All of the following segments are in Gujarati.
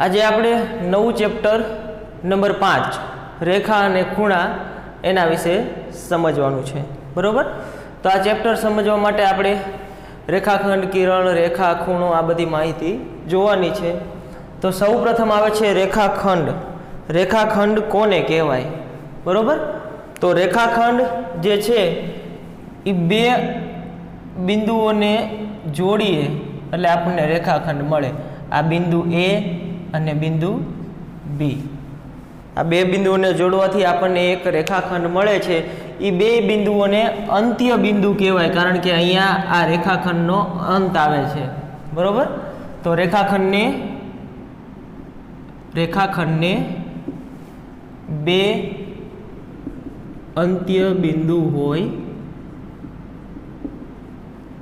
આજે આપણે નવું ચેપ્ટર નંબર 5 રેખા અને ખૂણા એના વિશે સમજવાનું છે, બરોબર। તો આ ચેપ્ટર સમજવા માટે આપણે રેખાખંડ, કિરણ, રેખા, ખૂણો આ બધી માહિતી જોવાની છે। તો સૌપ્રથમ આવે છે રેખાખંડ। રેખાખંડ કોને કહેવાય, બરોબર। તો રેખાખંડ જે છે એ બે બિંદુઓને જોડીએ એટલે આપણને રેખાખંડ મળે। આ બિંદુ A અને બિંદુ B, આ બે બિંદુઓને જોડવાથી આપણને એક રેખાખંડ મળે છે। એ બે બિંદુઓને અંત્ય બિંદુ કહેવાય, કારણ કે અહીંયા આ રેખાખંડનો અંત આવે છે, બરોબર। તો રેખાખંડને બે અંત્ય બિંદુ હોય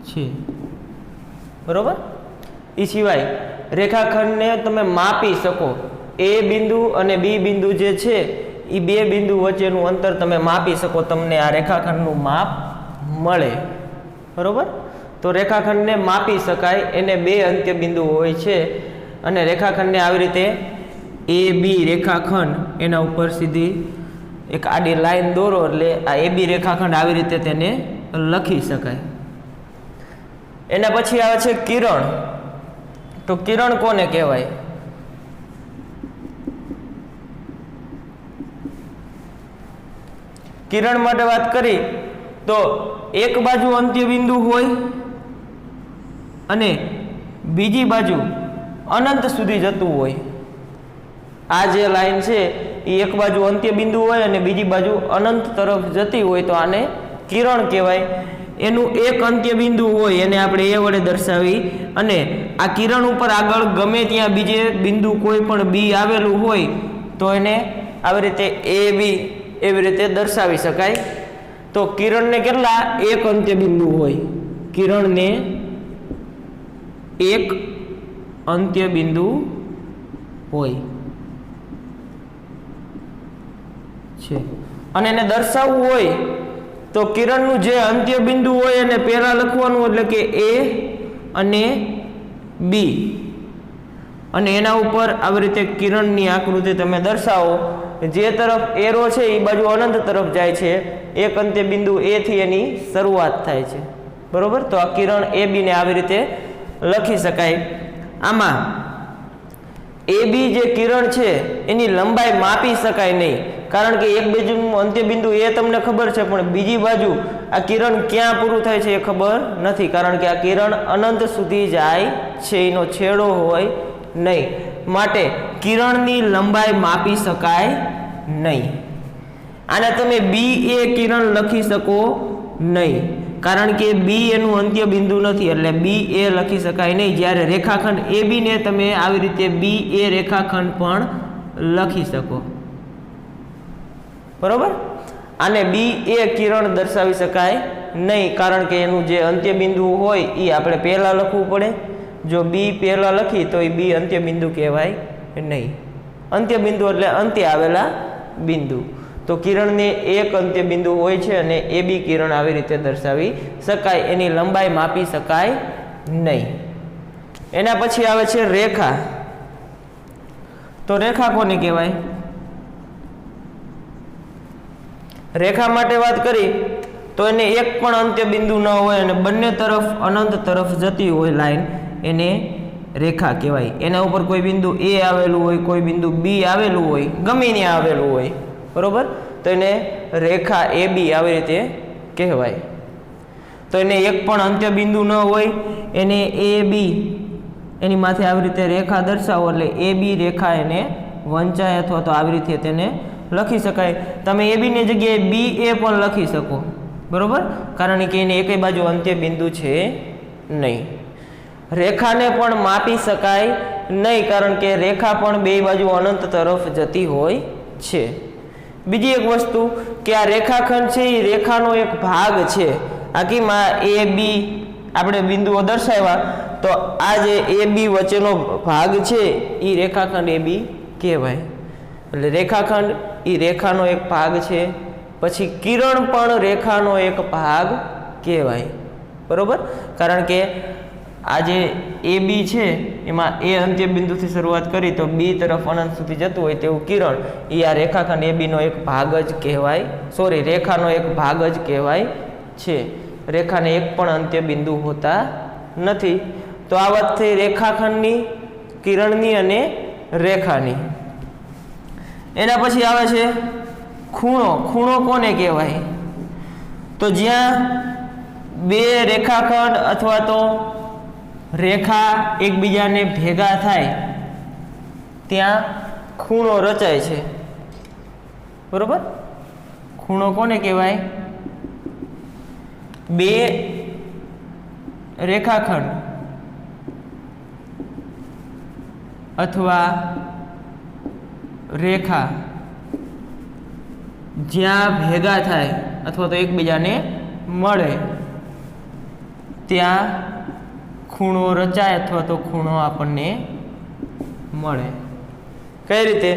છે, બરોબર। એ સિવાય રેખાખંડને તમે માપી શકો। A બિંદુ અને B બિંદુ જે છે એ બે બિંદુ વચ્ચેનું અંતર તમે માપી શકો, તમને આ રેખાખંડનું માપ મળે, બરોબર। તો રેખાખંડને માપી શકાય, એને બે અંત્ય બિંદુ હોય છે। અને રેખાખંડને આવી રીતે AB રેખાખંડ એના ઉપર સીધી એક આડી લાઈન દોરો એટલે આ AB રેખાખંડ આવી રીતે તેને લખી શકાય। એના પછી આવે છે કિરણ। તો કિરણ કોને કહેવાય? કિરણ માટે વાત કરી તો એક બાજુ અંત્ય બિંદુ હોય અને બીજી બાજુ અનંત સુધી જતું હોય। આ જે લાઈન છે એ એક બાજુ અંત્ય બિંદુ હોય અને બીજી બાજુ અનંત તરફ જતી હોય, તો આને કિરણ કહેવાય। એનું એક અંત્ય બિંદુ હોય એને આપણે એ વડે દર્શાવી અને આ કિરણ ઉપર આગળ ગમે ત્યાં બીજે બિંદુ કોઈ પણ બી આવેલું હોય તો એને આવી રીતે AB એવી રીતે દર્શાવી શકાય। તો કિરણને કેટલા એક અંત્ય બિંદુ હોય? કિરણને એક અંત્ય બિંદુ હોય છે અને એને દર્શાવવું હોય તો કિરણનું જે અંત્ય બિંદુ હોય એને પહેલા લખવાનું, એટલે કે A અને B, અને એના ઉપર આવી રીતે કિરણની આકૃતિ તમે દર્શાવો। જે તરફ એરો છે એ બાજુ અનંત તરફ જાય છે, એક અંત્ય બિંદુ A થી એની શરૂઆત થાય છે, બરોબર। તો આ કિરણ AB ને આવી રીતે લખી શકાય। આમાં AB જે કિરણ છે એની લંબાઈ માપી શકાય નહીં, કારણ કે એક બાજુનું અંત્ય બિંદુ એ તમને ખબર છે, પણ બીજી બાજુ આ કિરણ ક્યાં પૂરું થાય છે એ ખબર નથી, કારણ કે આ કિરણ અનંત સુધી જાય છે, એનો છેડો હોય નહીં, માટે કિરણની લંબાઈ માપી શકાય નહીં। આને તમે BA કિરણ લખી શકો નહીં, કારણ કે B એનું અંત્ય બિંદુ નથી, એટલે BA લખી શકાય નહીં। જ્યારે રેખાખંડ AB ને તમે આવી રીતે BA રેખાખંડ પણ લખી શકો, બરોબર। આને BA કિરણ દર્શાવી શકાય નહીં, કારણ કે એનું જે અંત્ય બિંદુ હોય એ આપણે પહેલા લખવું પડે। જો B પહેલા લખી તો એ B અંત્ય બિંદુ કહેવાય નહીં। અંત્ય બિંદુ એટલે અંતે આવેલા બિંદુ। તો કિરણને એક અંત્ય બિંદુ હોય છે અને AB કિરણ આવી રીતે દર્શાવી શકાય, એની લંબાઈ માપી શકાય નહીં। એના પછી આવે છે રેખા। તો રેખા કોને કહેવાય? રેખા માટે વાત કરી તો એને એક પણ અંત્ય બિંદુ ન હોય અને બંને તરફ અનંત તરફ જતી હોય લાઈન, એને રેખા કહેવાય। એના ઉપર કોઈ બિંદુ A આવેલું હોય, કોઈ બિંદુ B આવેલું હોય, ગમે ત્યાં આવેલું હોય, બરોબર। તો એને રેખા AB આવી રીતે કહેવાય। તો એને એક પણ અંત્ય બિંદુ ન હોય, એને AB એની માથે આવી રીતે રેખા દર્શાવો એટલે AB રેખા એને વંચાય અથવા તો આવી રીતે તેને લખી શકાય। તમે AB ની જગ્યાએ BA પણ લખી શકો, બરોબર, કારણ કે એને એકેય બાજુ અંત્ય બિંદુ છે નહીં। રેખાને પણ માપી શકાય નહીં, કારણ કે રેખા પણ બે બાજુ અનંત તરફ જતી હોય છે। બીજી એક વસ્તુ કે આ રેખાખંડ છે એ રેખાનો એક ભાગ છે। આખીમાં AB આપણે બિંદુઓ દર્શાવ્યા તો આ જે AB વચ્ચેનો ભાગ છે એ રેખાખંડ AB કહેવાય। એટલે રેખાખંડ એ રેખાનો એક ભાગ છે। પછી કિરણ પણ રેખાનો એક ભાગ કહેવાય, બરોબર, કારણ કે આ જે એ બી છે એમાં એ અંત્ય બિંદુથી શરૂઆત કરી તો બી તરફ અનંત સુધી જતું હોય તેવું કિરણ એ આ રેખાખંડ એ બીનો એક ભાગ જ કહેવાય, સોરી રેખાનો એક ભાગ જ કહેવાય છે. રેખાને એક પણ અંત્ય બિંદુ હોતા નથી. તો આ વાત થઈ રેખાખંડની, કિરણની અને રેખાની. એના પછી આવે છે ખૂણો. ખૂણો કોને કહેવાય? તો જ્યાં બે રેખાખંડ અથવા તો રેખા એકબીજાને ભેગા થાય ત્યાં ખૂણો રચાય છે. બરોબર? ખૂણો કોને કહેવાય? બે રેખાખંડ અથવા રેખા જ્યાં ભેગા થાય અથવા તો એકબીજાને મળે ત્યાં ખૂણો રચાય અથવા તો ખૂણો આપણને મળે. કઈ રીતે?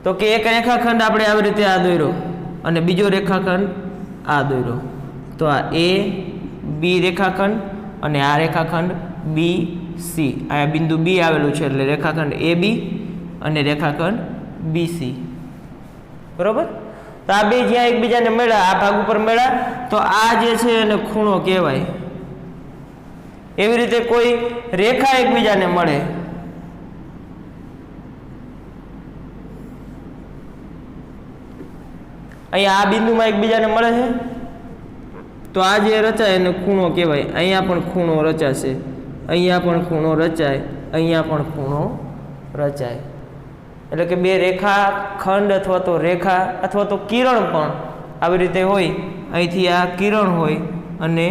તો કે એક રેખાખંડ આપણે આવી રીતે આ દોર્યો અને બીજો રેખાખંડ આ દોર્યો. તો આ એ બી રેખાખંડ અને આ રેખાખંડ બી સી. આ બિંદુ બી આવેલું છે એટલે રેખાખંડ એ બી અને રેખાખંડ બી સી. બરોબર? તો આ બે જ્યાં એકબીજાને મળ્યા, આ ભાગ ઉપર મળ્યા, તો આ જે છે એને ખૂણો કહેવાય. એવી રીતે કોઈ રેખા એકબીજાને મળે, અહીંયા આ બિંદુમાં એકબીજાને મળે છે તો આ જે રચાય એને ખૂણો કહેવાય. અહીંયા પણ ખૂણો રચાશે, અહીંયા પણ ખૂણો રચાય, અહીંયા પણ ખૂણો રચાય. એટલે કે બે રેખાખંડ અથવા તો રેખા અથવા તો કિરણ પણ આવી રીતે હોય. અહીંથી આ કિરણ હોય અને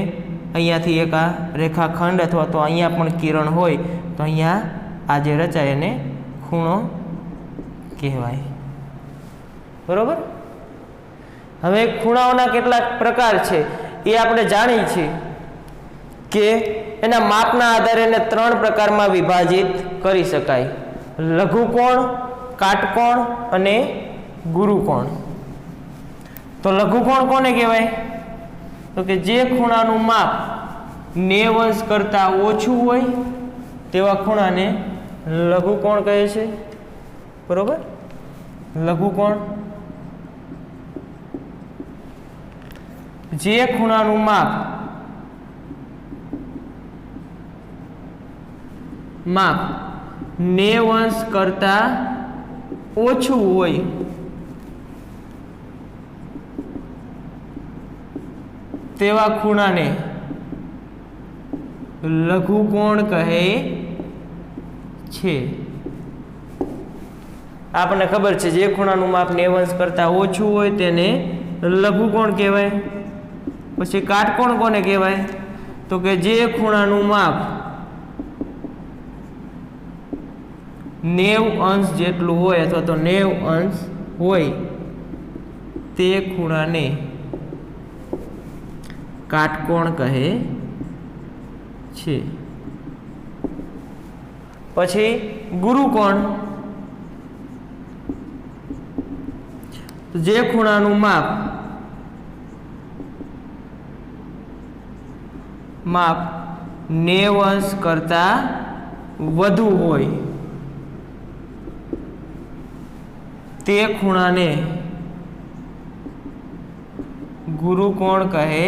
અહીંયાથી એક આ રેખાખંડ અથવા તો અહીંયા પણ કિરણ હોય તો અહીંયા આ જે રચાય એને ખૂણો કહેવાય. બરોબર? હવે ખૂણાઓના કેટલાક પ્રકાર છે એ આપણે જાણીએ છીએ કે એના માપના આધારે એને 3 પ્રકારમાં વિભાજિત કરી શકાય: લઘુકોણ, કાટકોણ અને ગુરુકોણ. તો લઘુકોણ કોને કહેવાય? તો કે જે ખૂણાનું માપ 90 અંશ કરતાં ઓછું હોય તેવા ખૂણાને લઘુકોણ કહે છે. બરોબર? લઘુકોણ. જે ખૂણાનું માપ 90 અંશ કરતાં ઓછું હોય તેવા ખૂણાને લઘુકોણ કહે છે. આપણને ખબર છે જે ખૂણાનું માપ 90 અંશ કરતાં ઓછું હોય તેને લઘુકોણ કહેવાય. પછી કાટકોણ કોને કહેવાય? તો કે જે ખૂણાનું માપ 90 અંશ જેટલું હોય અથવા તો 90 અંશ હોય તે ખૂણાને કાટકોણ કહે છે. પછી ગુરુકોણ. જે ખૂણાનું માપ 90 અંશ કરતાં વધુ હોય તે ખૂણાને ગુરુકોણ કહે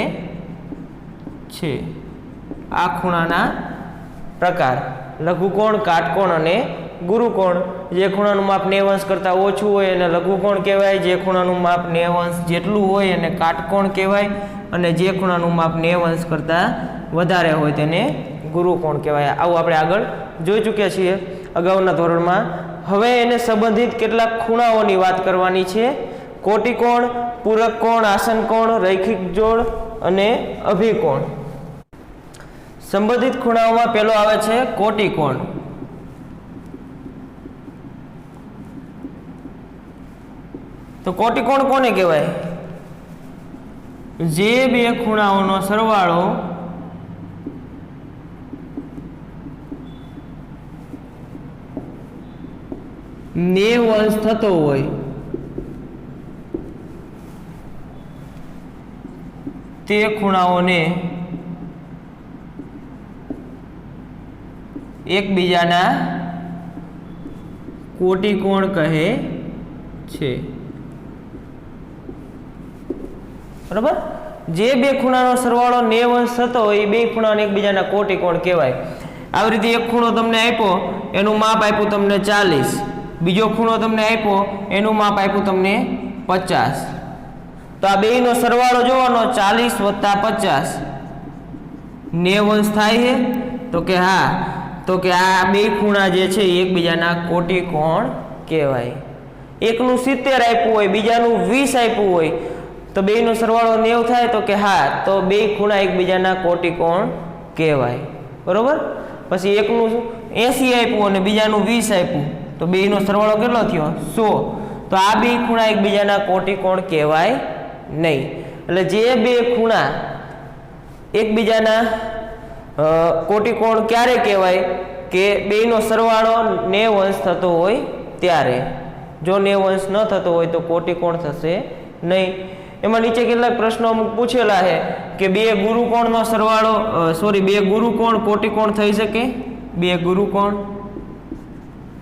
છે. આ ખૂણાના પ્રકાર: લઘુકોણ, કાટકોણ અને ગુરુકોણ. જે ખૂણાનું માપ 90 અંશ કરતાં ઓછું હોય એને લઘુકોણ કહેવાય. જે ખૂણાનું માપ 90 અંશ જેટલું હોય એને કાટકોણ કહેવાય. અને જે ખૂણાનું માપ 90 અંશ કરતાં વધારે હોય તેને ગુરુકોણ કહેવાય. આવું આપણે આગળ જોઈ ચૂક્યા છીએ અગાઉના ધોરણમાં. હવે એને સંબંધિત કેટલાક ખૂણાઓની વાત કરવાની છે: કોટિકોણ, પૂરક કોણ, આસન કોણ, રૈખિક જોડ અને અભિકોણ. સંબંધિત ખૂણાઓમાં પહેલો આવે છે કોટિકોણ. તો કોટિકોણ કોને કહેવાય? જે બે ખૂણાઓનો સરવાળો 90 અંશ થતો હોય તે ખૂણાઓને એકબીજાના કોટિકોણ કહે છે, બરાબર। જે બે ખૂણાનો સરવાળો 90 અંશ થતો હોય એ બે ખૂણાને એકબીજાના કોટિકોણ કહેવાય। આવી રીતે એક ખૂણો તમને આપ્યો એનું માપ આપ્યું તમને 40, બીજો ખૂણો તમને આપ્યો એનું માપ આપ્યું તમને 50, તો આ બેયનો સરવાળો જોવાનો 40 વત્તા 50 90 અંશ થાય છે, તો કે હા, તો કે આ બે ખૂણા જે છે એ એકબીજાના કોટિકોણ કહેવાય। એકનું 70 આપ્યું હોય, બીજાનું 20 આપ્યું હોય, તો બેયનો સરવાળો 90 થાય, તો કે હા, તો બે ખૂણા એકબીજાના કોટિકોણ કહેવાય, બરોબર। પછી એકનું 80 આપ્યું અને બીજાનું 20 આપ્યું, તો બેયનો સરવાળો કેટલો થયો 100, તો આ બે ખૂણા એકબીજાના કોટિકોણ કહેવાય નહીં। એટલે જે બે ખૂણા એકબીજાના કોટિકોણ ક્યારે કહેવાય કે બેયનો સરવાળો 90 અંશ થતો હોય ત્યારે, જો 90 અંશ ન થતો હોય તો કોટિકોણ થશે નહીં। એમાં નીચે કેટલાક પ્રશ્નો અમુક પૂછેલા છે કે બે ગુરુકોણનો સરવાળો બે ગુરુકોણ કોટિકોણ થઈ શકે, બે ગુરુકોણ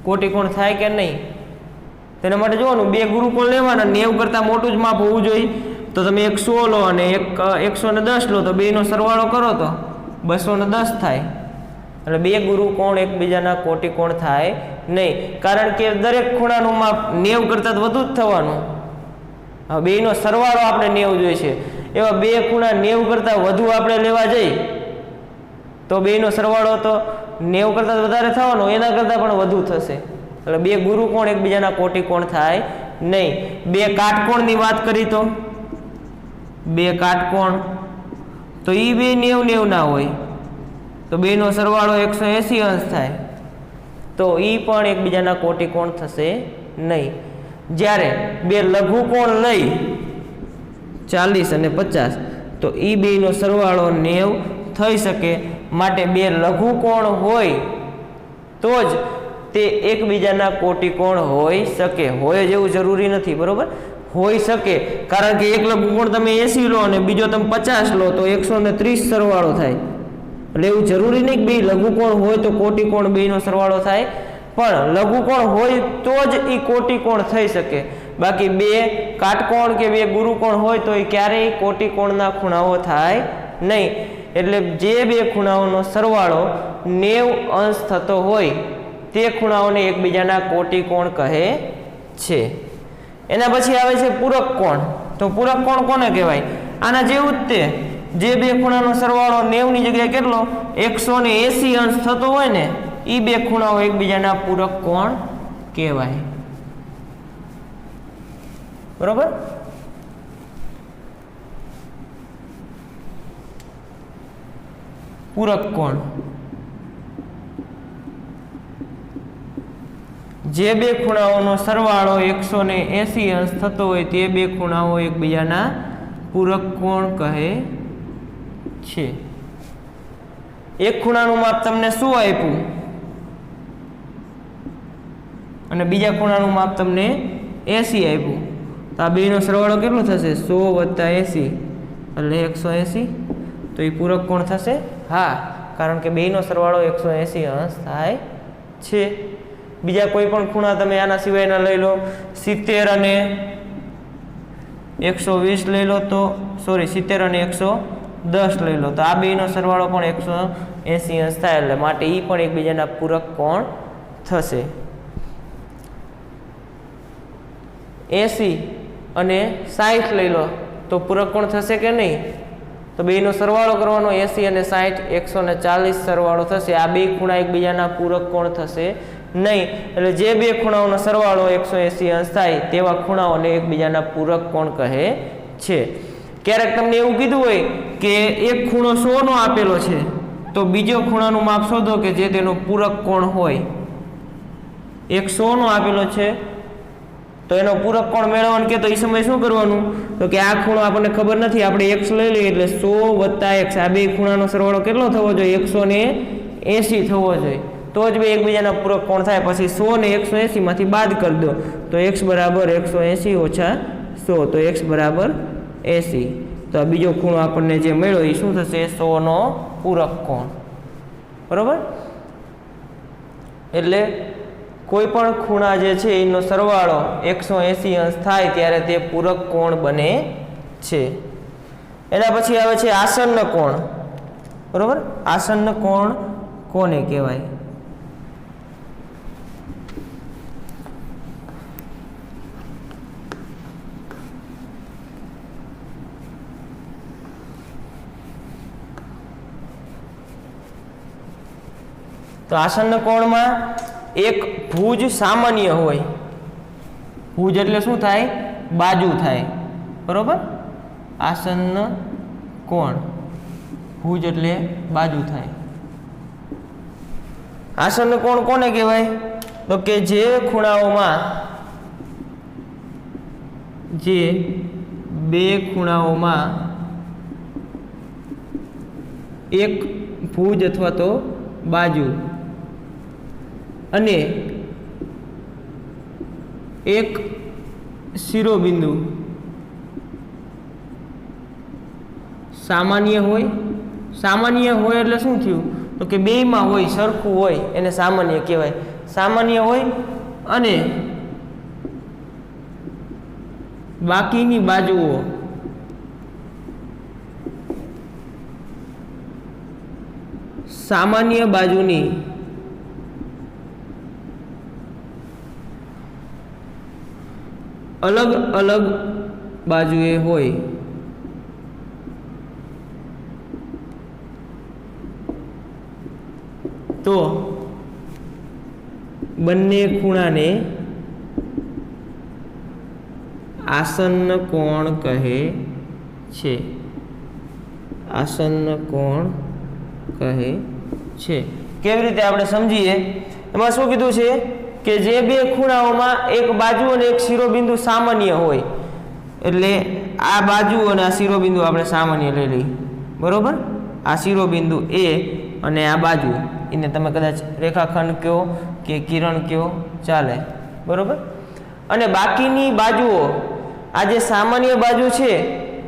કોટિકોણ થાય કે નહીં, તેના માટે જોવાનું બે ગુરુકોણ લેવાના, 90 કરતાં મોટું જ માપ હોવું જોઈએ, તો તમે 100 લો અને એક 110 લો, તો બેનો સરવાળો કરો તો 210 થાય। એટલે બે ગુરુકોણ એકબીજાના કોટિકોણ થાય નહીં, કારણ કે દરેક ખૂણાનું માપ 90 કરતાં વધુ જ થવાનું। હવે બેનો સરવાળો આપણે 90 જોઈએ છે, એવા બે ખૂણા 90 કરતાં વધુ આપણે લેવા જઈએ તો બેનો સરવાળો તો 90 કરતાં વધારે થવાનો, એના કરતાં પણ વધુ થશે। એટલે બે ગુરુકોણ એકબીજાના કોટિકોણ થાય નહીં। બે કાટકોણની વાત કરી તો બે કાટકોણ તો એ બે 90 ના હોય, તો બેનો સરવાળો 180 અંશ થાય, તો એ પણ એકબીજાના કોટિકોણ થશે નહીં। જ્યારે બે લઘુકોણ લઈ 40 અને 50, તો એ બેનો સરવાળો 90 થઈ શકે, માટે બે લઘુકોણ હોય તો જ તે એકબીજાના કોટિકોણ હોઈ શકે, હોય જેવું જરૂરી નથી, બરોબર, હોઈ શકે, કારણ કે એક લઘુકોણ તમે 80 લો અને બીજો તમે 50 લો તો 130 સરવાળો થાય। એટલે એવું જરૂરી નહીં કે બે લઘુકોણ હોય તો કોટિકોણ બેનો સરવાળો થાય, પણ લઘુકોણ હોય તો જ એ કોટિકોણ થઈ શકે, બાકી બે કાટકોણ કે બે ગુરુકોણ હોય તો એ ક્યારેય કોટિકોણના ખૂણાઓ થાય નહીં। એટલે જે બે ખૂણાઓનો સરવાળો 90 અંશ થતો હોય તે ખૂણાઓને એકબીજાના કોટિકોણ કહે છે। એના પછી આવે છે પૂરક કોણ। તો પૂરક કોણ કોને કહેવાય? આના જેવું જ તે, જે બે ખૂણાનો સરવાળો 90 ની જગ્યાએ કેટલો 180 અંશ થતો હોય ને, એ બે ખૂણાઓ એકબીજાના પૂરક કોણ કહેવાય, બરોબર। પૂરક કોણ, જે બે ખૂણાઓનો સરવાળો 180 અંશ થતો હોય તે બે ખૂણાઓ એકબીજાના પૂરક કોણ કહે છે। એક ખૂણાનું માપ તમને 100 આપ્યું અને બીજા ખૂણાનું માપ તમને 80 આપ્યું, તો આ બેનો સરવાળો કેટલો થશે 100 વત્તા 80 એટલે 180, તો એ પૂરક કોણ થશે? હા, કારણ કે બેનો સરવાળો 180 અંશ થાય છે। બીજા કોઈ પણ ખૂણા તમે આના સિવાયના લઈ લો, 70 અને 120 લઈ લો, તો 70 અને 110 લઈ લો, તો આ બેનો સરવાળો પણ 180 અંશ થાય, એટલે માટે એ પણ એકબીજાના પૂરક કોણ થશે। 80 અને 60 લઈ લો તો પૂરક કોણ થશે કે નહીં? તો બેનો સરવાળો કરવાનો, 80 અને 60 140 સરવાળો થશે, આ બે ખૂણા એકબીજાના પૂરક કોણ થશે નહીં। એટલે જે બે ખૂણાઓનો સરવાળો 180 અંશ થાય તેવા ખૂણાઓને એકબીજાના પૂરક કોણ કહે છે। ક્યારેક તમને એવું કીધું હોય કે એક ખૂણો 100 નો આપેલો છે, તો બીજો ખૂણાનું માપ શોધો કે જે તેનો પૂરક કોણ હોય। એક 100 નો આપેલો છે તો એનો પૂરક કોણ મેળવવાનું કે તો એ સમય શું કરવાનું, તો કે આ ખૂણો આપણને ખબર નથી, આપણે x લઈ લઈએ, એટલે 100 વત્તા x, આ બે ખૂણાનો સરવાળો કેટલો થવો જોઈએ? 180 થવો જોઈએ, તો જ બે એકબીજાના પૂરક કોણ થાય। પછી 100 ને 180 માંથી બાદ કરી દો, તો x બરાબર 180 ઓછા 100, તો x બરાબર 80, તો આ બીજો ખૂણો આપણને જે મળ્યો એ શું થશે? 100 નો પૂરક કોણ, બરોબર। એટલે કોઈ પણ ખૂણા જે છે એનો સરવાળો 180 અંશ થાય ત્યારે તે પૂરક કોણ બને છે. એના પછી આવે છે આસન્ન કોણ. બરોબર, આસન્ન કોણ કોને કહેવાય? તો આસન્ન કોણમાં એક ભુજ સામાન્ય હોય. ભુજ એટલે શું થાય? બાજુ થાય. બરોબર, આસન્ન કોણ ભુજ એટલે બાજુ થાય. આસન્ન કોણ કોને કહેવાય? તો કે જે ખૂણાઓમાં જે બે ખૂણાઓમાં એક ભુજ અથવા તો બાજુ અને એક શિરોબિંદુ સામાન્ય હોય. સામાન્ય હોય એટલે શું થયું? તો કે બેયમાં હોય, સરખું હોય, એને સામાન્ય કહેવાય. સામાન્ય હોય અને બાકીની બાજુઓ સામાન્ય બાજુની અલગ અલગ બાજુએ હોય તો બંને ખૂણાને આસન્ન કોણ કહે છે. આસન્ન કોણ કહે છે. કેવી રીતે આપણે સમજીએ? એમાં શું કીધું છે કે જે બે ખૂણાઓમાં એક બાજુ અને એક શિરોબિંદુ સામાન્ય હોય, એટલે આ બાજુ અને આ શિરોબિંદુ આપણે સામાન્ય લઈ લઈએ. બરોબર, આ શિરોબિંદુ એ અને આ બાજુ એને તમે કદાચ રેખાખંડ કહો કે કિરણ કહો, ચાલે. બરોબર, અને બાકીની બાજુઓ આ જે સામાન્ય બાજુ છે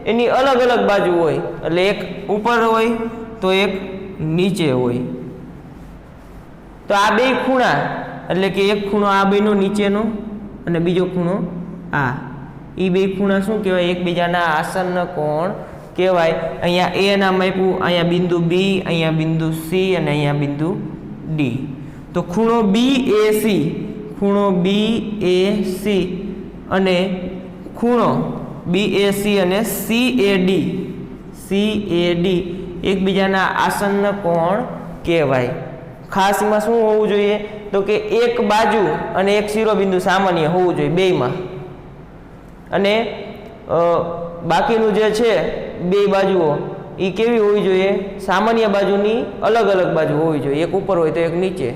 એની અલગ અલગ બાજુ હોય, એટલે એક ઉપર હોય તો એક નીચે હોય. તો આ બે ખૂણા એટલે કે એક ખૂણો આ બેનો નીચેનો અને બીજો ખૂણો આ, એ બે ખૂણા શું કહેવાય? એકબીજાના આસન્ન કોણ કહેવાય. અહીંયા એ નામ આપ્યું, અહીંયા બિંદુ બી, અહીંયા બિંદુ સી અને અહીંયા બિંદુ ડી. તો ખૂણો બી એ સી, ખૂણો બી એ સી અને ખૂણો બી એ સી અને સી એ ડી, સી એ ડી એકબીજાના આસન્ન કોણ કહેવાય. ખાસ એમાં શું હોવું જોઈએ? તો કે એક બાજુ અને એક શિરોબિંદુ સામાન્ય હોવું જોઈએ બેયમાં, અને બાકીનું જે છે બે બાજુઓ એ કેવી હોવી જોઈએ? સામાન્ય બાજુની અલગ અલગ બાજુ હોવી જોઈએ, એક ઉપર હોય તો એક નીચે.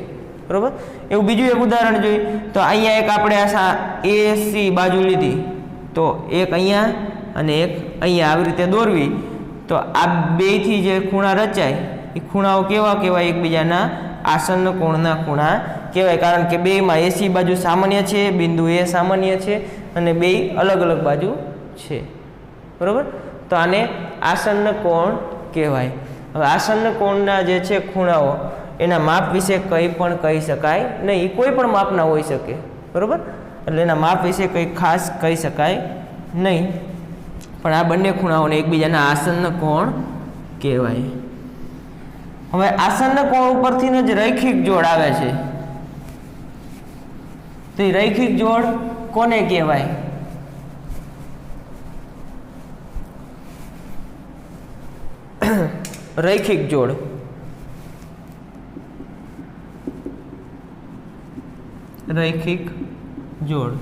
બરોબર, એવું બીજું એક ઉદાહરણ જોઈએ તો અહીંયા એક આપણે આ એ સી બાજુ લીધી, તો એક અહીંયા અને એક અહીંયા આવી રીતે દોરવી, તો આ બેથી જે ખૂણા રચાય એ ખૂણાઓ કેવા કહેવાય? એકબીજાના આસન્ન કોણના ખૂણા કહેવાય. કારણ કે બેમાં એસી બાજુ સામાન્ય છે, બિંદુ એ સામાન્ય છે અને બે અલગ અલગ બાજુ છે. બરોબર, તો આને આસન્ન કોણ કહેવાય. હવે આસન્ન કોણના જે છે ખૂણાઓ એના માપ વિશે કંઈ પણ કહી શકાય નહીં. એ કોઈ પણ માપના હોઈ શકે. બરોબર, એટલે એના માપ વિશે કંઈ ખાસ કહી શકાય નહીં, પણ આ બંને ખૂણાઓને એકબીજાના આસન્ન કોણ કહેવાય. હવે આસન્ન કોણ ઉપરથી જ રૈખિક જોડ આવે છે. તો એ રૈખિક જોડ કોને કહેવાય? રૈખિક જોડ. રૈખિક જોડ.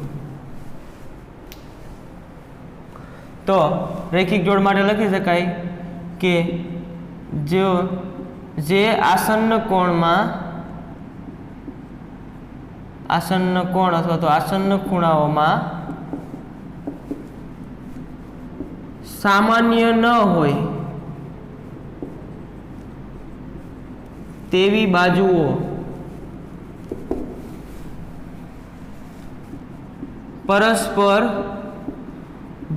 તો રૈખિક જોડ માટે લખી શકાય કે જે આસન્ન કોણમાં આસન્ન કોણ અથવા તો આસન્ન ખૂણાઓમાં સામાન્ય ન હોય તેવી બાજુઓ પરસ્પર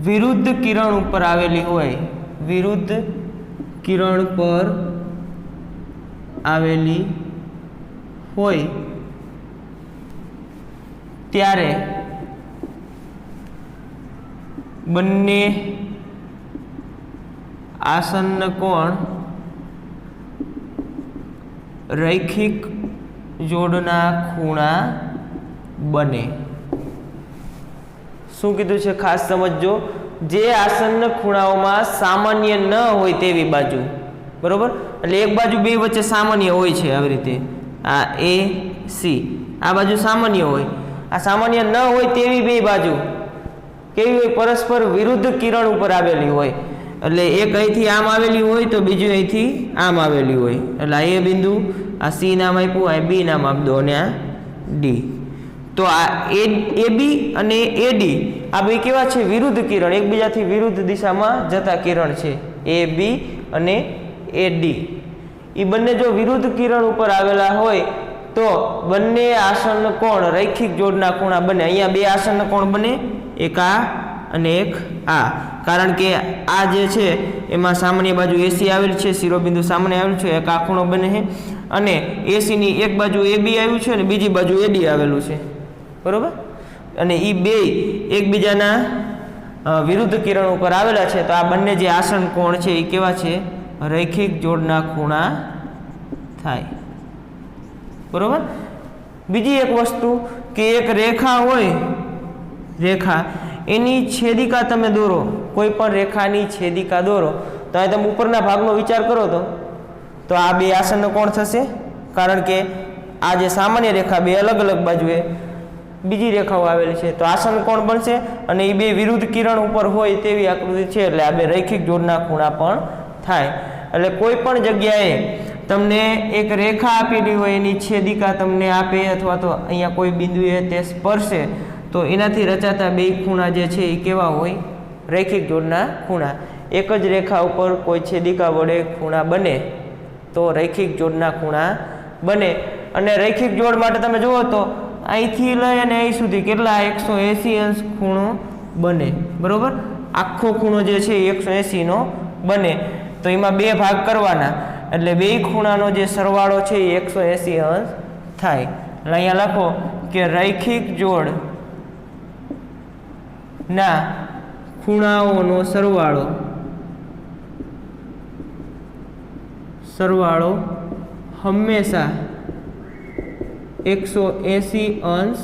વિરુદ્ધ કિરણ ઉપર આવેલી હોય, વિરુદ્ધ કિરણ પર આવેલી હોય ત્યારે બંને આસન્ન કોણ રૈખિક જોડના ખૂણા બને. શું કીધું છે ખાસ સમજજો, જે આસન્ન ખૂણાઓમાં સામાન્ય ન હોય તેવી બાજુ, બરોબર, એટલે એક બાજુ બે વચ્ચે સામાન્ય હોય છે, આવી રીતે આ એ સી આ બાજુ સામાન્ય હોય, આ સામાન્ય ન હોય તેવી બે બાજુ કેવી હોય, પરસ્પર વિરુદ્ધ કિરણ ઉપર આવેલી હોય. એટલે એક અહીંથી આમ આવેલી હોય તો બીજું અહીંથી આમ આવેલી હોય. એટલે આ એ બિંદુ, આ સી નામ આપ્યું, આ બી નામ આપી દો અને આ ડી. તો આ એ બી અને એ ડી આ બે કેવા છે? વિરુદ્ધ કિરણ, એકબીજાથી વિરુદ્ધ દિશામાં જતા કિરણ છે. એ બી અને એ ડી એ બંને જો વિરુદ્ધ કિરણ ઉપર આવેલા હોય તો બંને આસન્ન કોણ રૈખિક જોડના ખૂણા બને. અહીંયા બે આસન્ન કોણ બને, એક આ અને એક આ. કારણ કે આ જે છે એમાં સામાન્ય બાજુ એસી આવેલી છે, શિરોબિંદુ સામાન્ય આવેલું છે, એક આ ખૂણો બને છે. અને એસીની એક બાજુ એ બી આવ્યું છે અને બીજી બાજુ એડી આવેલું છે, બરોબર. અને એ બે એકબીજાના વિરુદ્ધ કિરણ ઉપર આવેલા છે. તો આ બંને જે આસન કોણ છે એ કેવા છે? રૈખિક જોડના ખૂણા થાય, બરોબર. બીજી એક વસ્તુ કે એક રેખા હોય, રેખા એની છેદિકા તમે દોરો, કોઈ પણ રેખાની છેદિકા દોરો તો અહીં તમે ઉપરના ભાગનો વિચાર કરો તો આ બે આસન કોણ થશે? કારણ કે આ જે સામાન્ય રેખા બે અલગ અલગ બાજુએ બીજી રેખાઓ આવેલી છે, તો આસન કોણ બનશે અને એ બે વિરુદ્ધ કિરણ ઉપર હોય તેવી આકૃતિ છે. એટલે આ બે રૈખિક જોડના ખૂણા પણ થાય. એટલે કોઈ પણ જગ્યાએ તમને એક રેખા આપેલી હોય, એની છેદિકા તમને આપે અથવા તો અહીંયા કોઈ બિંદુએ તે સ્પર્શે તો એનાથી રચાતા બે ખૂણા જે છે એ કેવા હોય? રૈખિક જોડના ખૂણા. એક જ રેખા ઉપર કોઈ છેદિકા વડે ખૂણા બને તો રૈખિક જોડના ખૂણા બને. અને રૈખિક જોડ માટે તમે જુઓ તો અહીંથી લઈ અને અહીં સુધી કેટલા 180 અંશ ખૂણો બને, બરોબર. આખો ખૂણો જે છે એ 180નો બને. તો એમાં બે ભાગ કરવાના એટલે બે ખૂણાનો જે સરવાળો છે એ 180 અંશ થાય. એટલે અહીંયા લખો કે રૈખિક જોડ ના ખૂણાઓનો સરવાળો હંમેશા 180 અંશ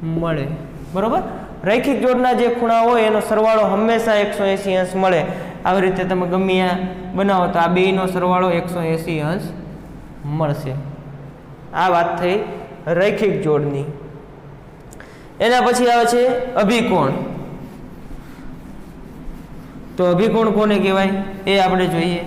મળે, બરોબર. રૈખિક જોડના જે ખૂણા હોય એનો સરવાળો હંમેશા 180 અંશ મળે. આવી રીતે તમે ગમે આ બનાવો તો આ બેનો સરવાળો 180 અંશ મળશે. આ વાત થઈ રૈખિક જોડની. એના પછી આવે છે અભિકોણ. તો અભિકોણ કોને કહેવાય એ આપણે જોઈએ.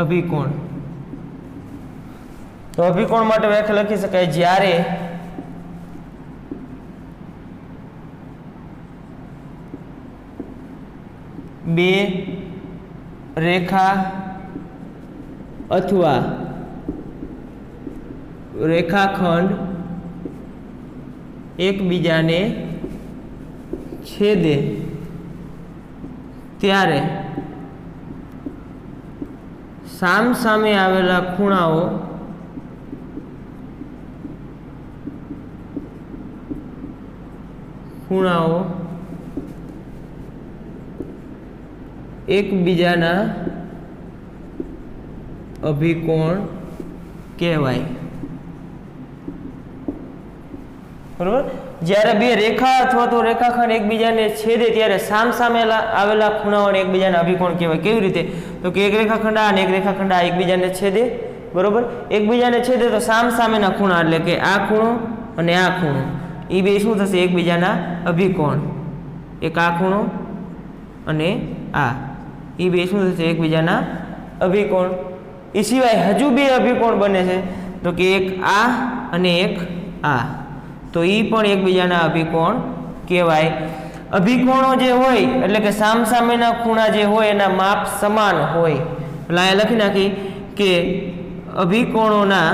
અભિકોણ. તો અભિકોણ માટે વ્યાખ્યા લખી શકાય, જ્યારે બે રેખા અથવા રેખાખંડ એકબીજાને છેદે ત્યારે સામસામે આવેલા ખૂણાઓ એકબીજાના અભિકોણ કહેવાય, બરોબર. જ્યારે બે રેખા અથવા તો રેખાખંડ એકબીજાને છેદે ત્યારે સામસામે આવેલા ખૂણાઓને એકબીજાના અભિકોણ કહેવાય. કેવી રીતે? તો કે એક રેખાખંડ આ અને એક રેખાખંડ આ એકબીજાને છેદે, બરોબર. એકબીજાને છેદે તો સામસામેના ખૂણા એટલે કે આ ખૂણો અને આ ખૂણો એ બે શું થશે? એકબીજાના અભિકોણ. એક આ ખૂણો અને આ એ બે શું થશે? એકબીજાના અભિકોણ. એ સિવાય હજુ બે અભિકોણ બને છે તો કે એક આ અને એક આ, તો એ પણ એકબીજાના અભિકોણ કહેવાય. અભિકોણો જે હોય એટલે કે સામસામેના ખૂણા જે હોય એના માપ સમાન હોય. એટલે અહીંયા લખી નાખી કે અભિકોણોના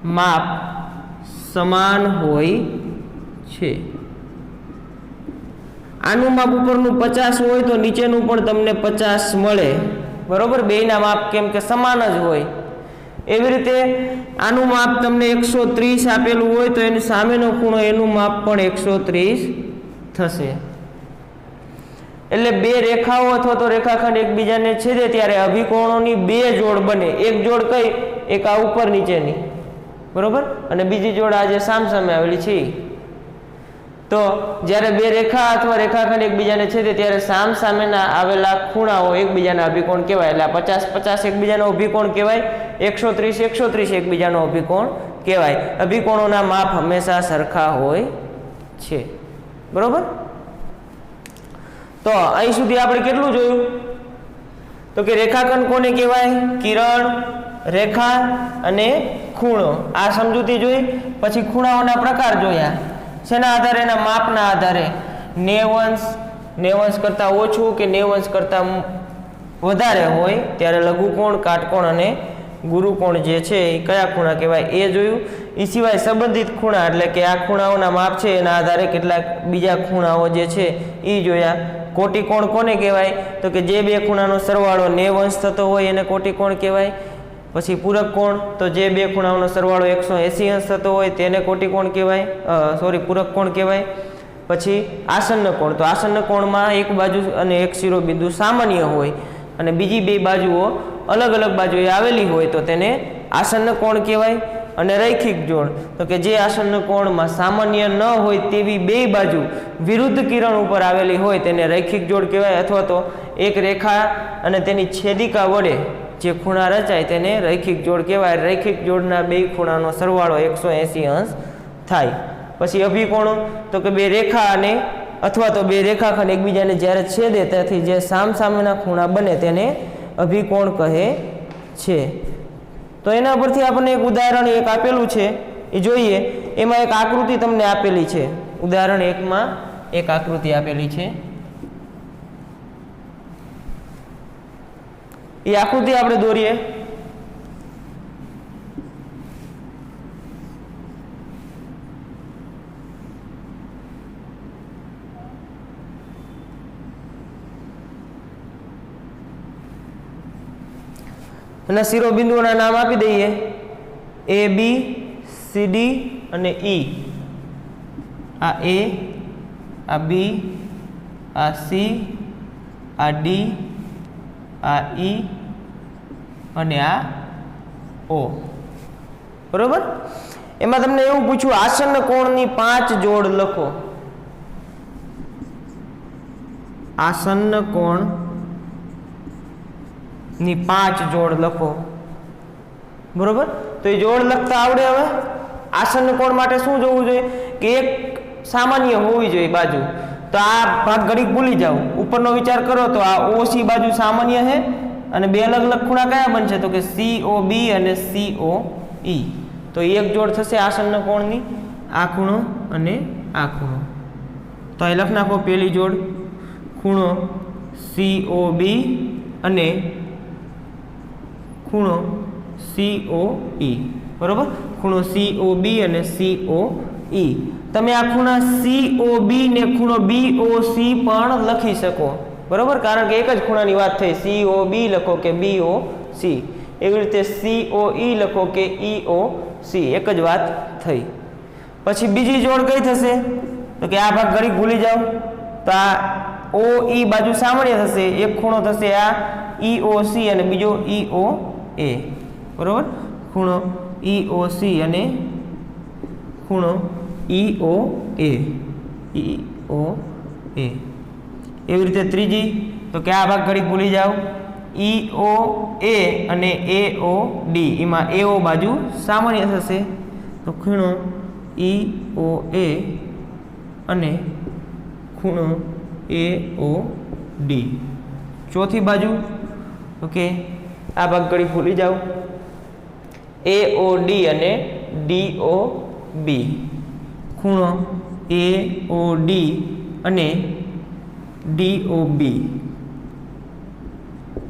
માપ સમાન હોય છે. આનું માપ ઉપરનું 50 હોય તો નીચેનું પણ તમને 50 મળે, બરોબર. બેયના માપ કેમ કે સમાન જ હોય. એવી રીતે આનું માપ તમને 130 આપેલું હોય તો એની સામેનો ખૂણો એનું માપ પણ 130 થશે. એટલે બે રેખાઓ અથવા તો રેખાખંડ એકબીજાને છેદે ત્યારે અભિકોણોની બે જોડ બને. એક જોડ કઈ? એક આ ઉપર નીચેની, બરોબર, અને બીજી જોડ આ જે સામસામે આવેલી છે. તો જ્યારે બે રેખા અથવા રેખાખંડ એકબીજાને છેદે ત્યારે સામસામેના આવેલા ખૂણાઓ એકબીજાના અભિકોણ કહેવાય. એટલે 50-50 એકબીજાનો અભિકોણ કહેવાય, 130-130 એકબીજાનો અભિકોણ કહેવાય. અભિકોણોના માપ હંમેશા સરખા હોય છે, બરોબર. તો અહીં સુધી આપણે કેટલું જોયું? તો કે રેખાખંડ કોને કહેવાય? કિરણ, રેખા અને ખૂણો. આ સમજૂતી જોઈ. પછી ખૂણાઓના પ્રકાર જોયા. શેના આધારે? એના માપના આધારે. 90 અંશ કરતાં ઓછું કે 90 અંશ કરતાં વધારે હોય ત્યારે લઘુકોણ, કાટકોણ અને ગુરુકોણ જે છે એ કયા ખૂણા કહેવાય એ જોયું. એ સિવાય સંબંધિત ખૂણા એટલે કે આ ખૂણાઓના માપ છે એના આધારે કેટલાક બીજા ખૂણાઓ જે છે એ જોયા. કોટિકોણ કોને કહેવાય? તો કે જે બે ખૂણાનો સરવાળો 90 અંશ થતો હોય એને કોટિકોણ કહેવાય. પછી પૂરક કોણ, તો જે બે ખૂણાઓનો સરવાળો 180 અંશ થતો હોય તેને કોટિકોણ કહેવાય, પૂરક કોણ કહેવાય. પછી આસન્ન કોણ, તો આસન્ન કોણમાં એક બાજુ અને એક શિરોબિંદુ સામાન્ય હોય અને બીજી બે બાજુઓ અલગ અલગ બાજુએ આવેલી હોય તો તેને આસન્ન કોણ કહેવાય. અને રૈખિક જોડ, તો કે જે આસન્ન કોણમાં સામાન્ય ન હોય તેવી બે બાજુ વિરુદ્ધ કિરણ ઉપર આવેલી હોય તેને રૈખિક જોડ કહેવાય. અથવા તો એક રેખા અને તેની છેદિકા વડે જે ખૂણા રચાય તેને રૈખિક જોડ કહેવાય. રૈખિક જોડના બે ખૂણાનો સરવાળો 180 અંશ થાય. પછી અભિકોણો, તો કે બે રેખા અને અથવા તો બે રેખાખંડ એકબીજાને જ્યારે છેદે ત્યાંથી જે સામસામેના ખૂણા બને તેને અભિકોણ કહે છે. તો એના પરથી આપણને એક ઉદાહરણ એક આપેલું છે એ જોઈએ. એમાં એક આકૃતિ તમને આપેલી છે. ઉદાહરણ 1માં એક આકૃતિ આપેલી છે. એ આકૃતિ આપણે દોરીએ. એના શિરોબિંદુઓના નામ આપી દઈએ. A, B, C, D અને E. આ A, આ B, આ C, આ D, આ E અને આ O, બરોબર. એમાં તમને એવું પૂછ્યું આસન્ન કોણની 5 જોડ લખો. આસન્ન કોણ ની 5 જોડ લખો, બરોબર. તો એ જોડ લખતા આવડે. હવે આસન્ન કોણ માટે શું જોવું જોઈએ? કે એક સામાન્ય હોવી જોઈએ બાજુ. તો આ ભાગ ઘડીક ભૂલી જાઓ. ઉપરનો વિચાર કરો તો આ OC બાજુ સામાન્ય છે અને બે અલગ અલગ ખૂણા કયા બનશે? તો કે COB અને COE. તો એક જોડ થશે આસન્ન કોણની, આ ખૂણો અને આ ખૂણો. તો અહીં લખ નાખો પહેલી જોડ ખૂણો COB અને ખૂણો COE, બરોબર. ખૂણો COB અને COE. તમે આ ખૂણા COB ને ખૂણો BOC પણ લખી શકો, બરોબર. કારણ કે એક જ ખૂણાની વાત થઈ. COB લખો કે BOC, એવી રીતે COE લખો કે EOC, એક જ વાત થઈ. પછી બીજી જોડ કઈ થશે? તો કે આ ભાગ ઘડી ભૂલી જાઓ. તો આ OE બાજુ સામાન્ય થશે. એક ખૂણો થશે આ EOC અને બીજો EOA, બરોબર. ખૂણો EOC અને ખૂણો EOA. એવી રીતે ત્રીજી, તો કે આ ભાગ ઘડી ભૂલી જાઓ. EOA અને AOD, એમાં AO બાજુ સામાન્ય થશે. તો ખૂણો EOA અને ખૂણો AOD. ચોથી બાજુ, ઓકે, આ ભાગ ઘડી ભૂલી જાઓ. AOD અને DOB. ખૂણો AOD અને DOB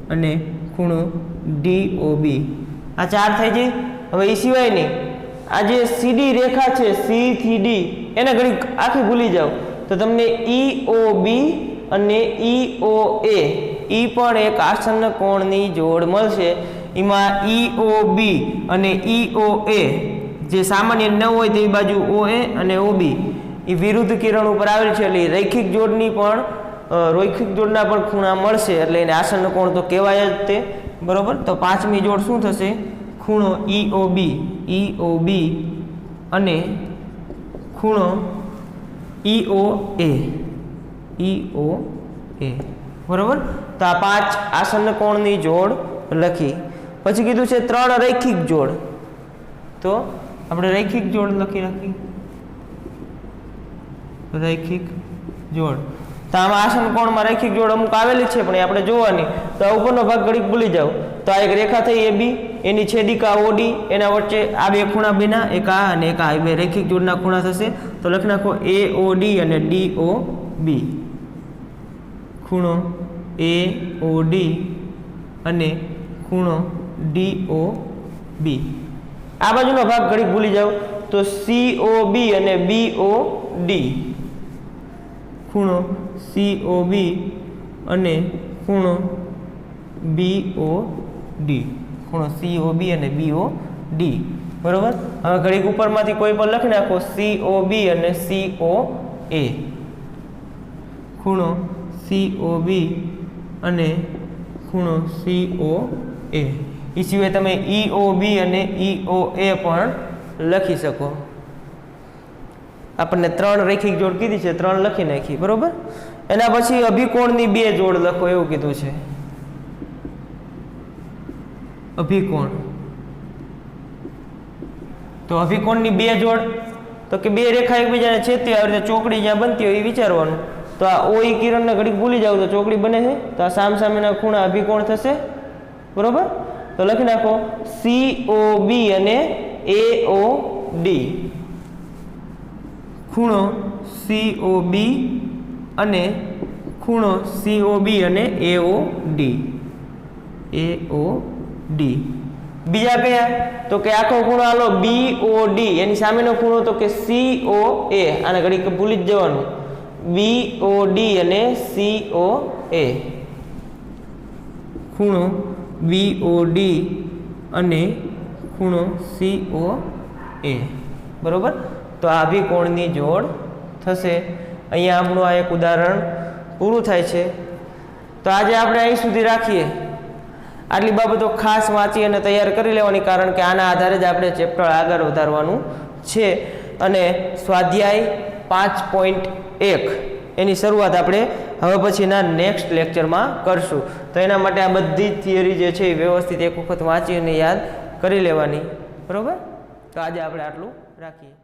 અને ખૂણો DOB. આ ચાર થઈ જાય. હવે એ સિવાય નહીં આ જે સીડી રેખા છે સી થી ડી એને ઘડી આખી ભૂલી જાઓ તો તમને EOB અને EOA ઈ પણ એક આસન્ન કોણની જોડ મળશે. એમાં EOB અને EOA જે સામાન્ય ન હોય તેવી બાજુ OA અને OB એ વિરુદ્ધ કિરણ ઉપર આવેલ છે એટલે રૈખિક જોડની પણ રૈખિક જોડના પણ ખૂણા મળશે એટલે એને આસન્ન કોણ તો કહેવાય જ તે. બરોબર. તો પાંચમી જોડ શું થશે? ખૂણો EOB અને ખૂણો EOA. બરોબર. તો આ 5 આસન્ન કોણની જોડ લખી. પછી કીધું છે 3 રૈખિક જોડ, તો આપણે રૈખિક જોડ લખી નાખી. રૈખિક જોડ તો આમાં આસન્ન કોણમાં રૈખિક જોડ અમુક આવેલી છે પણ એ આપણે જોવાની. તો આ ઉપરનો ભાગ ઘડીક ભૂલી જાઓ. તો આ એક રેખા થઈ AB, એની છેદિકા OD, એના વચ્ચે આ બે ખૂણા બન્યા, એક આ અને એક આ, બે રૈખિક જોડના ખૂણા થશે. તો લખી નાખો AOD અને DOB. ખૂણો AOD અને ખૂણો DOB. આ બાજુનો ભાગ ઘડીક ભૂલી જાઓ તો COB અને BOD. ખૂણો COB અને ખૂણો BOD. ખૂણો COB અને BOD. બરોબર. હવે ઘડીક ઉપરમાંથી કોઈ પણ લખી નાખો COB અને COA. ખૂણો COB અને ખૂણો COA. એ સિવાય તમે EOB અને EOA પણ લખી શકો. આપણને 3 રૈખિક જોડ કીધી છે, 3 લખી નાખી. બરોબર. એના પછી અભિકોણની 2 જોડ લખો એવું કીધું છે. અભિકોણ. તો અભિકોણની 2 જોડ તો કે 2 રેખા એકબીજાને છેદતી આવી રીતે ચોકડી જ્યાં બનતી હોય એ વિચારવાનું. તો આ OE કિરણને ઘડીક ભૂલી જાવ તો ચોકડી બને છે. તો આ સામસામેના ખૂણા અભિકોણ થશે. બરોબર. તો લખી નાખો COB અને AOD. ખૂણો COB અને ખૂણો COB અને AOD. બીજા કયા? તો કે આખો ખૂણો આલો BOD, એની સામેનો ખૂણો તો કે COA. આને ઘડીક ભૂલી જ જવાનું. BOD અને COA. ખૂણો BOD અને ખૂણો COA. બરોબર. તો આ અભિકોણની જોડ થશે. અહીંયા આપણું આ એક ઉદાહરણ પૂરું થાય છે. તો આજે આપણે અહીં સુધી રાખીએ. આટલી બાબતો ખાસ વાંચી અને તૈયાર કરી લેવાની, કારણ કે આના આધારે જ આપણે ચેપ્ટર આગળ વધારવાનું છે. અને સ્વાધ્યાય 5.1 એની શરૂઆત આપણે હવે પછીના નેક્સ્ટ લેક્ચરમાં કરશું. તો એના માટે આ બધી થિયરી જે છે એ વ્યવસ્થિત એક વખત વાંચી અને યાદ કરી લેવાની. બરોબર. તો આજે આપણે આટલું રાખીએ.